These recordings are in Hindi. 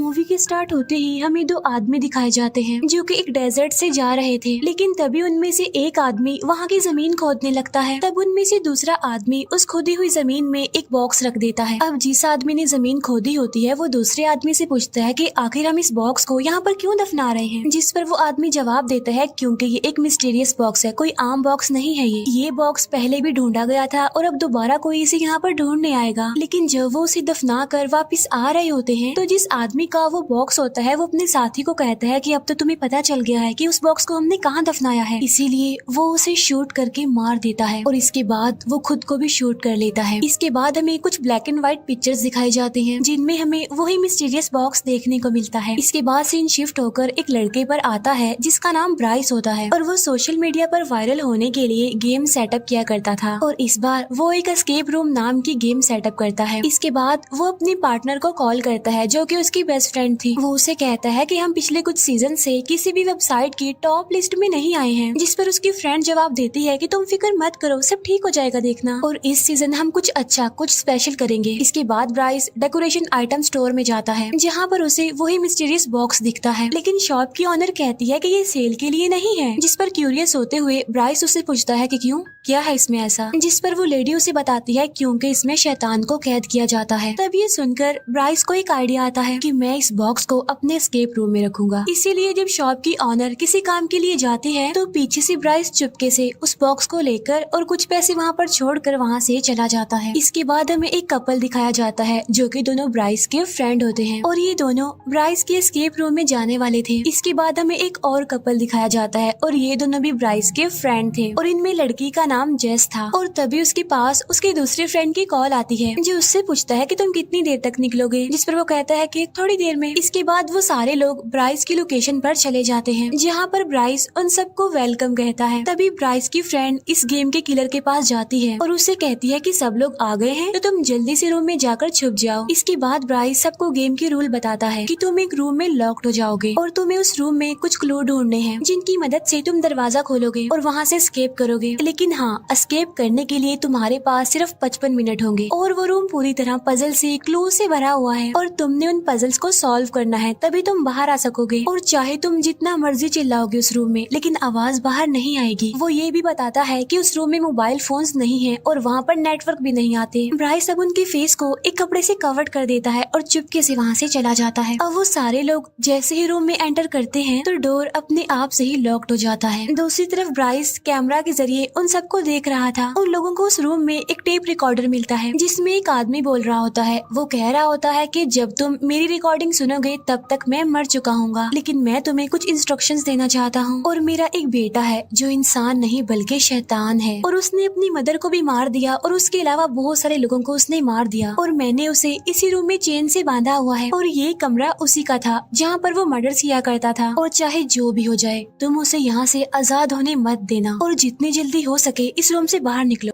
मूवी के स्टार्ट होते ही हमें दो आदमी दिखाए जाते हैं जो कि एक डेजर्ट से जा रहे थे, लेकिन तभी उनमें से एक आदमी वहाँ की जमीन खोदने लगता है। तब उनमें से दूसरा आदमी उस खोदी हुई जमीन में एक बॉक्स रख देता है। अब जिस आदमी ने जमीन खोदी होती है वो दूसरे आदमी से पूछता है कि आखिर हम इस बॉक्स को यहाँ पर क्यों दफना रहे हैं, जिस पर वो आदमी जवाब देता है क्योंकि ये एक मिस्टीरियस बॉक्स है, कोई आम बॉक्स नहीं है। ये बॉक्स पहले भी ढूंढा गया था और अब दोबारा कोई इसे यहाँ पर ढूंढने आएगा। लेकिन जब वो उसे दफना कर वापिस आ रहे होते हैं तो जिस आदमी का वो बॉक्स होता है वो अपने साथी को कहता है कि अब तो तुम्हें पता चल गया है कि उस बॉक्स को हमने कहाँ दफनाया है, इसीलिए वो उसे शूट करके मार देता है और इसके बाद वो खुद को भी शूट कर लेता है। इसके बाद हमें कुछ ब्लैक एंड व्हाइट पिक्चर्स दिखाई जाती हैं जिनमें हमें वही मिस्टीरियस बॉक्स देखने को मिलता है। इसके बाद सीन शिफ्ट होकर एक लड़के पर आता है जिसका नाम ब्राइस होता है और वो सोशल मीडिया पर वायरल होने के लिए गेम सेटअप किया करता था और इस बार वो एक एस्केप रूम नाम की गेम सेटअप करता है। इसके बाद वो अपनी पार्टनर को कॉल करता है जो कि उसकी बेस्ट फ्रेंड थी। वो उसे कहता है कि हम पिछले कुछ सीजन से किसी भी वेबसाइट की टॉप लिस्ट में नहीं आए हैं, जिस पर उसकी फ्रेंड जवाब देती है कि तुम फिक्र मत करो, सब ठीक हो जाएगा देखना, और इस सीजन हम कुछ अच्छा कुछ स्पेशल करेंगे। इसके बाद ब्राइस डेकोरेशन आइटम स्टोर में जाता है जहाँ पर उसे वही मिस्टीरियस बॉक्स दिखता है, लेकिन शॉप की ऑनर कहती है कि ये सेल के लिए नहीं है, जिस पर क्यूरियस होते हुए ब्राइस उससे पूछता है कि क्यों, क्या है इसमें ऐसा, जिस पर वो लेडी उसे बताती है क्योंकि इसमें शैतान को कैद किया जाता है। तब ये सुनकर ब्राइस को एक आइडिया आता है कि मैं इस बॉक्स को अपने एस्केप रूम में रखूंगा। इसीलिए जब शॉप की ऑनर किसी काम के लिए जाती है तो पीछे से ब्राइस चुपके से उस बॉक्स को लेकर और कुछ पैसे वहाँ पर छोड़कर वहाँ से चला जाता है। इसके बाद हमें एक कपल दिखाया जाता है जो कि दोनों ब्राइस के फ्रेंड होते हैं और ये दोनों ब्राइस के एस्केप रूम में जाने वाले थे। इसके बाद हमें एक और कपल दिखाया जाता है और ये दोनों भी ब्राइस के फ्रेंड थे और इनमें लड़की का नाम जेस था और तभी उसके पास उसके दूसरे फ्रेंड की कॉल आती है जो उससे पूछता है कि तुम कितनी देर तक निकलोगे, जिस पर वो कहता है कि थोड़ी देर में। इसके बाद वो सारे लोग ब्राइस की लोकेशन पर चले जाते हैं जहाँ पर ब्राइस उन सबको वेलकम कहता है। तभी ब्राइस की फ्रेंड इस गेम के किलर के पास जाती है और उससे कहती है कि सब लोग आ गए हैं तो तुम जल्दी से रूम में जाकर छुप जाओ। इसके बाद ब्राइस सबको गेम के रूल बताता है कि तुम एक रूम में लॉक्ड हो जाओगे और तुम्हें उस रूम में कुछ क्लू ढूंढने हैं जिनकी मदद से तुम दरवाजा खोलोगे और वहाँ से एस्केप करोगे, लेकिन हाँ एस्केप करने के लिए तुम्हारे पास सिर्फ 55 मिनट होंगे और वो रूम पूरी तरह पजल से क्लू से भरा हुआ है और तुमने उन पजल्स को सॉल्व करना है तभी तुम बाहर आ सकोगे और चाहे तुम जितना मर्जी चिल्लाओगे उस रूम में लेकिन आवाज बाहर नहीं आएगी। वो ये भी बताता है कि उस रूम में मोबाइल फोन्स नहीं है और वहाँ पर नेटवर्क भी नहीं आते। ब्राइस अब उनके फेस को एक कपड़े से कवर कर देता है और चुपके से वहाँ से चला जाता है। अब वो सारे लोग जैसे ही रूम में एंटर करते हैं तो डोर अपने आप से ही लॉक्ड हो जाता है। दूसरी तरफ ब्राइस कैमरा के जरिए उन सबको देख रहा था। उन लोगों को उस रूम में एक टेप रिकॉर्डर मिलता है जिसमें एक आदमी बोल रहा होता है। वो कह रहा होता है कि जब तुम मेरी रिकॉर्डिंग सुनोगे तब तक मैं मर चुका हूँगा, लेकिन मैं तुम्हें कुछ इंस्ट्रक्शंस देना चाहता हूँ। और मेरा एक बेटा है जो इंसान नहीं बल्कि शैतान है और उसने अपनी मदर को भी मार दिया और उसके अलावा बहुत सारे लोगों को उसने मार दिया और मैंने उसे इसी रूम में चेन से बांधा हुआ है और ये कमरा उसी का था जहाँ पर वो मर्डर किया करता था और चाहे जो भी हो जाए तुम उसे यहाँ से आजाद होने मत देना और जितनी जल्दी हो सके इस रूम से बाहर निकलो।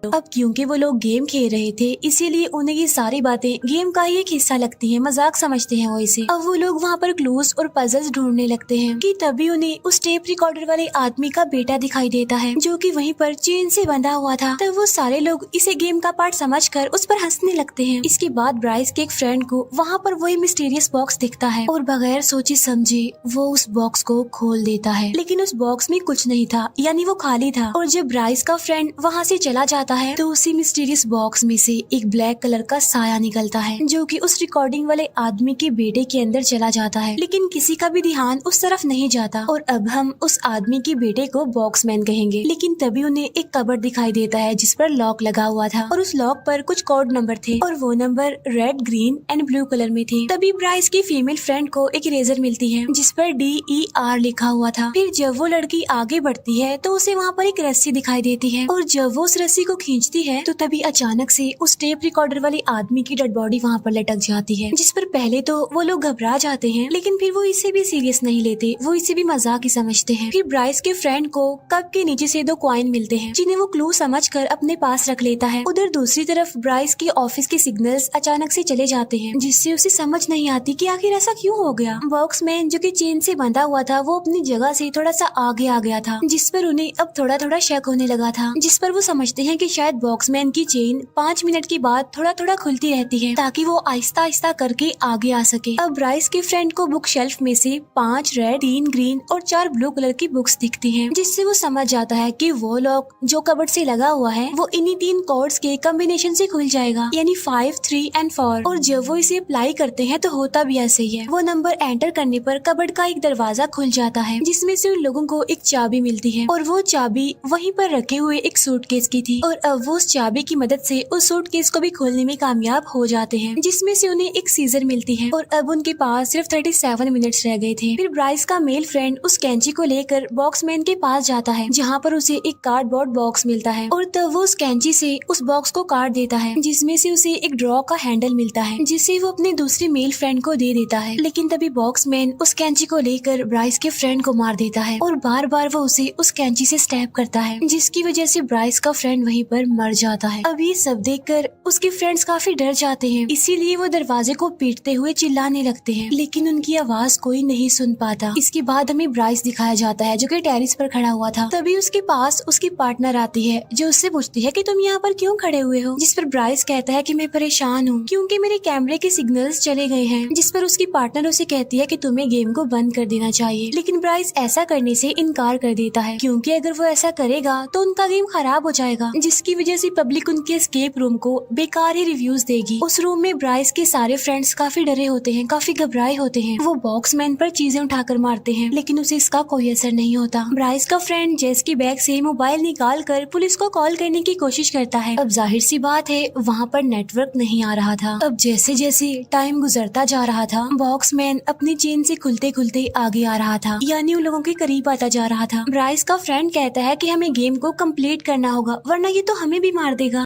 अब क्योंकि वो लोग गेम खेल रहे थे इसीलिए उन्हें ये सारी बातें गेम का ही एक हिस्सा लगती हैं, मजाक समझते हैं वो इसे। अब वो लोग वहाँ पर क्लूज और पजल्स ढूंढने लगते हैं कि तभी उन्हें उस टेप रिकॉर्डर वाले आदमी का बेटा दिखाई देता है जो कि वहीं पर चेन से बंधा हुआ था। तब वो सारे लोग इसे गेम का पार्ट समझकर उस पर हंसने लगते हैं। इसके बाद ब्राइस के एक फ्रेंड को वहाँ पर वही मिस्टीरियस बॉक्स दिखता है और बगैर सोचे समझे वो उस बॉक्स को खोल देता है, लेकिन उस बॉक्स में कुछ नहीं था, यानी वो खाली था। और जब ब्राइस का फ्रेंड वहाँ से चला जाता है तो उसी मिस्टीरियस बॉक्स में से एक ब्लैक कलर का साया निकलता है जो कि उस रिकॉर्डिंग वाले आदमी के बेटे के अंदर चला जाता है, लेकिन किसी का भी ध्यान उस तरफ नहीं जाता और अब हम उस आदमी के बेटे को बॉक्समैन कहेंगे। लेकिन तभी उन्हें एक कबर्ड दिखाई देता है जिस पर लॉक लगा हुआ था और उस लॉक पर कुछ कोड नंबर थे और वो number red, green and blue colour में थे। तभी ब्राइस की फीमेल फ्रेंड को एक इरेजर मिलती है जिस पर DER लिखा हुआ था। फिर जब वो लड़की आगे बढ़ती है तो उसे वहाँ पर एक रस्सी दिखाई देती है और जब वो उस रस्सी को खींचती है तो तभी अचानक से उस टेप रिकॉर्डर वाले आदमी की डेड बॉडी वहाँ पर लटक जाती है, जिस पर पहले तो वो लोग घबरा जाते हैं लेकिन फिर वो इसे भी सीरियस नहीं लेते, वो इसे भी मजाक ही समझते हैं। फिर ब्राइस के फ्रेंड को कप के नीचे से 2 कॉइन मिलते हैं जिन्हें वो क्लू समझकर अपने पास रख लेता है। उधर दूसरी तरफ ब्राइस के ऑफिस के सिग्नल्स अचानक से चले जाते हैं जिससे उसे समझ नहीं आती कि आखिर ऐसा क्यों हो गया। बॉक्समैन जो कि चेन से बंधा हुआ था वो अपनी जगह से थोड़ा सा आगे आ गया था जिस पर उन्हें अब थोड़ा थोड़ा शक होने लगा था, जिस पर वो समझते हैं कि शायद बॉक्समैन की चेन 5 मिनट के बाद थोड़ा थोड़ा खुलती रहती है ताकि वो आहिस्ता आहिस्ता करके आगे आ सके। अब ब्राइस के फ्रेंड को बुक शेल्फ में से 5 रेड, 3 ग्रीन और 4 ब्लू कलर की बुक्स दिखती हैं, जिससे वो समझ जाता है कि वो लॉक जो कबर्ड से लगा हुआ है वो इन्हीं 3 कोड्स के कॉम्बिनेशन से खुल जाएगा, यानी 5, 3 एंड 4। और जब वो इसे अप्लाई करते हैं तो होता भी ऐसे ही है। वो नंबर एंटर करने पर कबर्ड का एक दरवाजा खुल जाता है, जिसमें से उन लोगों को एक चाबी मिलती है और वो चाबी वहीं पर रखे हुए एक सूटकेस की थी। और अब वो उस चाबी की मदद से उस सूटकेस को भी खोलने में कामयाब हो जाते हैं, जिसमें से उन्हें एक सीजर मिलती है। और अब उनके पास सिर्फ 37 मिनट्स रह गए थे। फिर ब्राइस का मेल फ्रेंड उस कैंची को लेकर बॉक्समैन के पास जाता है, जहाँ पर उसे एक कार्डबोर्ड बॉक्स मिलता है और तब वो उस कैंची से उस बॉक्स को काट देता है, जिसमें से उसे एक ड्रॉ का हैंडल मिलता है, जिसे वो अपने दूसरे मेल फ्रेंड को दे देता है। लेकिन तभी बॉक्समैन उस कैंची को लेकर ब्राइस के फ्रेंड को मार देता है और बार बार वो उसे उस कैंची से स्टैब करता है, जिसकी वजह से ब्राइस का फ्रेंड वहीं पर मर जाता है। अब ये सब देखकर उसके फ्रेंड्स काफी डर जाते हैं, इसीलिए वो दरवाजे को पीटते हुए चिल्लाने लगते हैं, लेकिन उनकी आवाज कोई नहीं सुन पाता। इसके बाद हमें ब्राइस दिखाया जाता है जो कि टेरिस पर खड़ा हुआ था। तभी उसके पास उसकी पार्टनर आती है जो उससे पूछती है कि तुम यहाँ पर क्यों खड़े हुए हो, जिस पर ब्राइस कहता है कि मैं परेशान हूँ क्योंकि मेरे कैमरे के सिग्नल्स चले गए हैं, जिस पर उसकी पार्टनर उसे कहती है कि तुम्हें गेम को बंद कर देना चाहिए। लेकिन ब्राइस ऐसा करने से इनकार कर देता है, क्योंकि अगर वो ऐसा करेगा तो उनका गेम खराब हो जाएगा, जिसकी वजह से पब्लिक उनके एस्केप रूम को बेकार ही रिव्यूज देगी। उस रूम में ब्राइस के सारे फ्रेंड्स काफी डरे होते हैं, काफी घबराए होते हैं। वो बॉक्समैन पर चीजें उठाकर मारते हैं, लेकिन उसे इसका कोई असर नहीं होता। ब्राइस का फ्रेंड जेस की बैग से मोबाइल निकाल कर पुलिस को कॉल करने की कोशिश करता है। अब जाहिर सी बात है वहाँ पर नेटवर्क नहीं आ रहा था। अब जैसे जैसे टाइम गुजरता जा रहा था, बॉक्समैन अपनी चेन से खुलते खुलते आगे आ रहा था, यानी उन लोगों के करीब आता जा रहा था। ब्राइस का फ्रेंड कहता है कि हमें गेम को कंप्लीट करना होगा, वरना ये तो हमें भी मार देगा।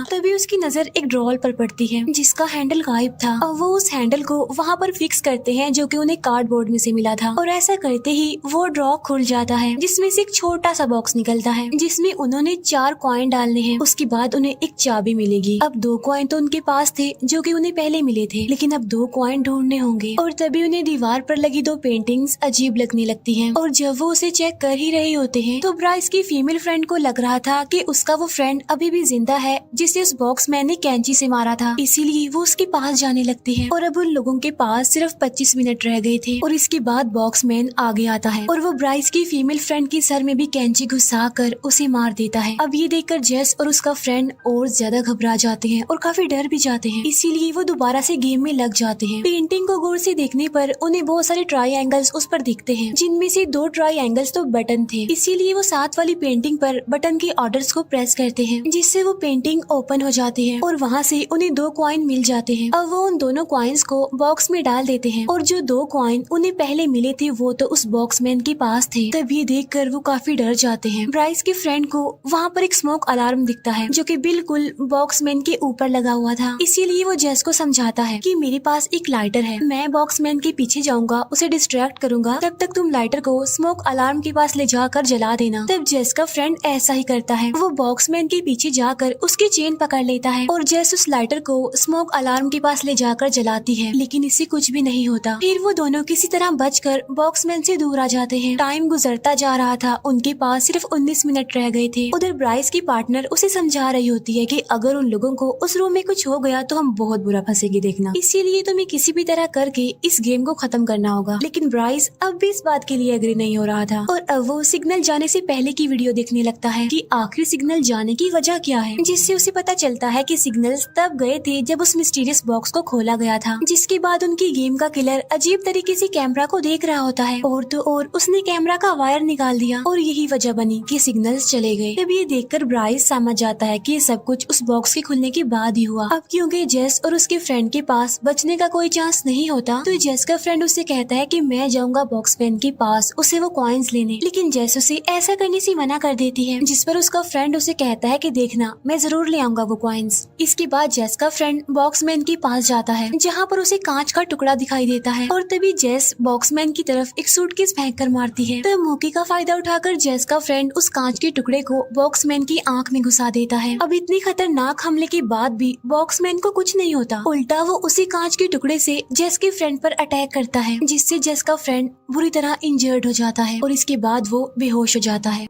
तभी उसकी नजर एक ड्रॉल पर पड़ती है जिसका हैंडल गायब था। और वो उस हैंडल को वहाँ पर फिक्स करते हैं जो कि उन्हें कार्डबोर्ड में से मिला था, और ऐसा करते ही वो ड्रॉ खुल जाता है, जिसमें से एक छोटा सा बॉक्स निकलता है जिसमें उन्होंने 4 कॉइन डालने हैं। उसके बाद उन्हें एक चाबी मिलेगी। अब 2 कॉइन तो उनके पास थे जो कि उन्हें पहले मिले थे, लेकिन अब 2 कॉइन ढूंढने होंगे। और तभी उन्हें दीवार पर लगी 2 पेंटिंग्स अजीब लगने लगती है। और जब वो उसे चेक कर ही रहे होते हैं तो ब्राइस की फीमेल फ्रेंड को लग रहा था कि उसका वो फ्रेंड अभी भी जिंदा है जिसे उस बॉक्समैन ने कैंची से मारा था, इसीलिए वो उसके पास जाने लगते हैं। और अब उन लोगों के पास सिर्फ 25 मिनट रह गए थे। और इसके बाद बॉक्समैन आगे आता है और वो ब्राइस की फीमेल फ्रेंड के सर में भी कैंची घुसा कर उसे मार देता है। अब ये देखकर जेस और उसका फ्रेंड और ज्यादा घबरा जाते हैं और काफी डर भी जाते हैं, इसीलिए वो दोबारा से गेम में लग जाते हैं। पेंटिंग को गौर से देखने पर उन्हें बहुत सारे ट्रायंगल्स उस पर दिखते हैं, जिनमें से 2 ट्रायंगल्स तो बटन थे, इसीलिए वो साथ वाली पेंटिंग पर बटन के ऑर्डर्स को प्रेस करते हैं, जिससे वो पेंटिंग ओपन हो जाती है और वहाँ से उन्हें 2 कॉइन मिल जाते हैं। अब वो उन दोनों कॉइन्स को बॉक्स में डाल देते हैं और जो 2 कॉइन उन्हें पहले मिले थे वो तो उस बॉक्समैन के पास थे। तब ये देखकर वो काफी डर जाते हैं। ब्राइस के फ्रेंड को वहाँ पर एक स्मोक अलार्म दिखता है जो कि बिल्कुल बॉक्समैन के ऊपर लगा हुआ था, इसीलिए वो जेस को समझाता है कि मेरे पास एक लाइटर है, मैं बॉक्समैन के पीछे जाऊंगा, उसे डिस्ट्रैक्ट करूंगा, तब तक तुम लाइटर को स्मोक अलार्म के पास ले जाकर जला देना। तब जेस का फ्रेंड ऐसा ही करता है, वो बॉक्समैन के पीछे जाकर उसकी चेन पकड़ लेता है और जेस उस लाइटर को स्मोक अलार्म के पास ले जाकर जलाती है, लेकिन इससे कुछ भी नहीं होता। फिर वो दोनों किसी तरह बचकर बॉक्समैन से दूर आ जाते हैं। टाइम गुजरता जा रहा था, उनके पास सिर्फ 19 मिनट रह गए थे। उधर ब्राइस की पार्टनर उसे समझा रही होती है कि अगर उन लोगों को उस रूम में कुछ हो गया तो हम बहुत बुरा फंसेंगे देखना, इसीलिए तुम्हें किसी भी तरह करके इस गेम को खत्म करना होगा। लेकिन ब्राइस अब भी इस बात के लिए एग्री नहीं हो रहा था और अब वो सिग्नल जाने से पहले की वीडियो देखने लगता है कि आखिर सिग्नल जाने की वजह क्या है, जिससे उसे पता चलता है कि सिग्नल्स तब गए थे जब उस मिस्टीरियस बॉक्स को खोला गया था, जिसके बाद उनकी गेम का किलर अजीब तरीके से कैमरा को देख रहा होता है और तो और उसने कैमरा का वायर निकाल दिया और यही वजह बनी कि सिग्नल्स चले गए। तब ये देखकर ब्राइस समझ जाता है कि ये सब कुछ उस बॉक्स के खुलने के बाद ही हुआ। अब क्योंकि जेस और उसके फ्रेंड के पास बचने का कोई चांस नहीं होता, तो जेस का फ्रेंड उससे कहता है कि मैं जाऊंगा बॉक्समैन के पास उसे वो कॉइन्स लेने, लेकिन जेस उसे ऐसा करने से मना कर देती है, जिस पर उसका फ्रेंड उसे कहता है कि देखना मैं जरूर ले आऊंगा वो कॉइन्स। इसके बाद जेस का फ्रेंड बॉक्समैन के पास जाता है जहाँ पर उसे कांच का टुकड़ा दिखाई देता है और तभी जेस बॉक्समैन की तरफ एक सूटकेस फेंक कर मारती है। तब मौके का फायदा उठाकर जेस का फ्रेंड उस कांच के टुकड़े को बॉक्समैन की आंख में घुसा देता है। अब इतनी खतरनाक हमले के बाद भी बॉक्समैन को कुछ नहीं होता, उल्टा वो उसी कांच के टुकड़े से जेस के फ्रेंड पर अटैक करता है, जिससे जेस का फ्रेंड बुरी तरह इंजर्ड हो जाता है और इसके बाद वो बेहोश हो जाता है।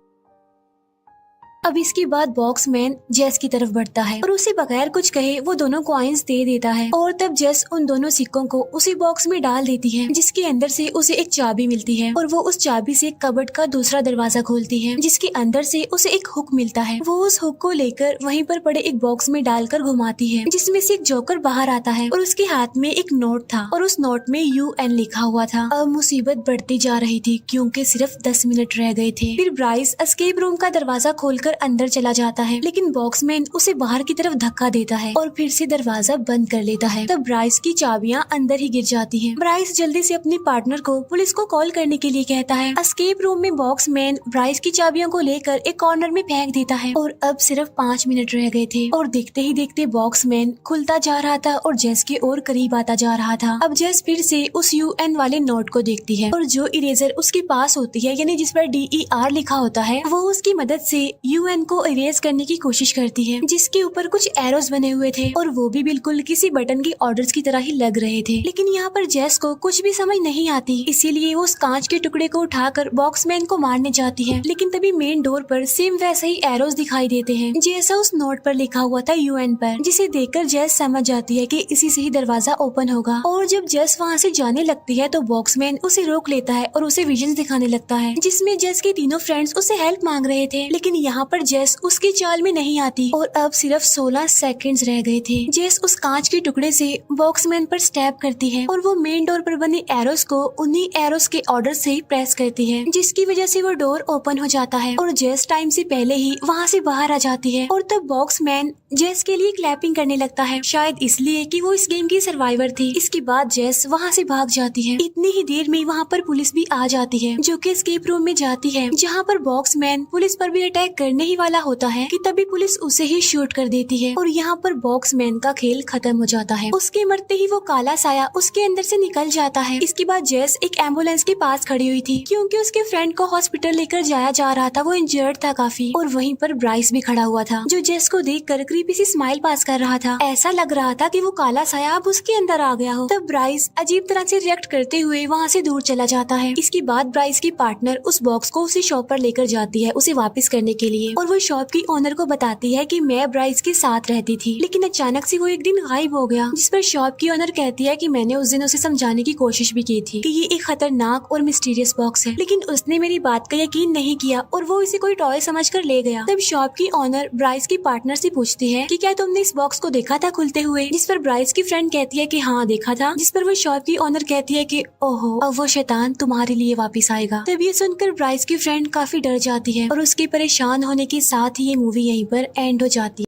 अब इसके बाद बॉक्समैन जेस की तरफ बढ़ता है और उसे बगैर कुछ कहे वो दोनों कॉइन्स दे देता है और तब जेस उन दोनों सिक्कों को उसी बॉक्स में डाल देती है, जिसके अंदर से उसे एक चाबी मिलती है और वो उस चाबी से कबर्ड का दूसरा दरवाजा खोलती है, जिसके अंदर से उसे एक हुक मिलता है। वो उस हुक को लेकर वहीं पर पड़े एक बॉक्स में डालकर घुमाती है, जिसमें से एक जोकर बाहर आता है और उसके हाथ में एक नोट था और उस नोट में UN लिखा हुआ था। अब मुसीबत बढ़ती जा रही थी क्योंकि सिर्फ 10 मिनट रह गए थे। फिर ब्राइस एस्केप रूम का दरवाजा खोलकर अंदर चला जाता है, लेकिन बॉक्समैन उसे बाहर की तरफ धक्का देता है और फिर से दरवाजा बंद कर लेता है। तब ब्राइस की चाबियां अंदर ही गिर जाती हैं। ब्राइस जल्दी से अपने पार्टनर को पुलिस को कॉल करने के लिए कहता है। एस्केप रूम में बॉक्समैन ब्राइस की चाबियों को लेकर एक कॉर्नर में फेंक देता है और अब सिर्फ 5 मिनट रह गए थे और देखते ही देखते बॉक्समैन खुलता जा रहा था और जेस के और करीब आता जा रहा था। अब जेस फिर से उस UN वाले नोट को देखती है और जो इरेजर उसके पास होती है, यानी जिस पर DER लिखा होता है, वो उसकी मदद से UN को इरेज करने की कोशिश करती है, जिसके ऊपर कुछ एरोस बने हुए थे और वो भी बिल्कुल किसी बटन के ऑर्डर्स की तरह ही लग रहे थे। लेकिन यहाँ पर जेस को कुछ भी समझ नहीं आती, इसीलिए वो उस कांच के टुकड़े को उठाकर बॉक्समैन को मारने जाती है। लेकिन तभी मेन डोर पर सेम वैसे ही एरोस दिखाई देते हैं जैसा उस नोट पर लिखा हुआ था UN पर, जिसे देखकर जेस समझ जाती है कि इसी से ही दरवाजा ओपन होगा। और जब जेस वहाँ से जाने लगती है तो बॉक्समैन उसे रोक लेता है और उसे विजन दिखाने लगता है, जिसमें जेस के तीनों फ्रेंड्स उसे हेल्प मांग रहे थे। लेकिन यहाँ पर जेस उसकी चाल में नहीं आती और अब सिर्फ 16 सेकंड्स रह गए थे। जेस उस कांच के टुकड़े से बॉक्समैन पर स्टैब करती है और वो मेन डोर पर बने एरोस को उन्हीं एरोस के ऑर्डर से ही प्रेस करती है, जिसकी वजह से वो डोर ओपन हो जाता है और जेस टाइम से पहले ही वहाँ से बाहर आ जाती है। और तब बॉक्समैन जेस के लिए क्लैपिंग करने लगता है, शायद इसलिए कि वो इस गेम की सर्वाइवर थी। इसके बाद जेस वहाँ से भाग जाती है। इतनी ही देर में वहाँ पर पुलिस भी आ जाती है, जो कि एस्केप रूम में जाती है, जहाँ पर बॉक्समैन पुलिस पर भी अटैक करने ही वाला होता है कि तभी पुलिस उसे ही शूट कर देती है और यहाँ पर बॉक्समैन का खेल खत्म हो जाता है। उसके मरते ही वो काला साया उसके अंदर से निकल जाता है। इसके बाद जेस एक एम्बुलेंस के पास खड़ी हुई थी क्योंकि उसके फ्रेंड को हॉस्पिटल लेकर जाया जा रहा था, वो इंजर्ड था काफी। और वहीं पर ब्राइस भी खड़ा हुआ था, जो जेस को देखकर क्रीपी सी स्माइल पास कर रहा था। ऐसा लग रहा था कि वो काला साया अब उसके अंदर आ गया हो। तब ब्राइस अजीब तरह से रिएक्ट करते हुए वहाँ से दूर चला जाता है। इसके बाद ब्राइस की पार्टनर उस बॉक्स को उसी शॉप पर लेकर जाती है उसे वापस करने के लिए, और वो शॉप की ओनर को बताती है कि मैं ब्राइस के साथ रहती थी, लेकिन अचानक से वो एक दिन गायब हो गया। जिस पर शॉप की ओनर कहती है कि मैंने उस दिन उसे समझाने की कोशिश भी की थी कि ये एक खतरनाक और मिस्टीरियस बॉक्स है, लेकिन उसने मेरी बात का यकीन नहीं किया और वो इसे कोई टॉय समझकर ले गया। तब शॉप की ओनर ब्राइस की पार्टनर से पूछती है कि क्या तुमने इस बॉक्स को देखा था खुलते हुए, जिस पर ब्राइस की फ्रेंड कहती है कि हाँ देखा था, जिस पर वो शॉप की ओनर कहती है कि ओहो अब वो शैतान तुम्हारे लिए वापस आएगा। तब ये सुनकर ब्राइस की फ्रेंड काफी डर जाती है और उसके परेशान होने के साथ ही ये मूवी यहीं पर एंड हो जाती है।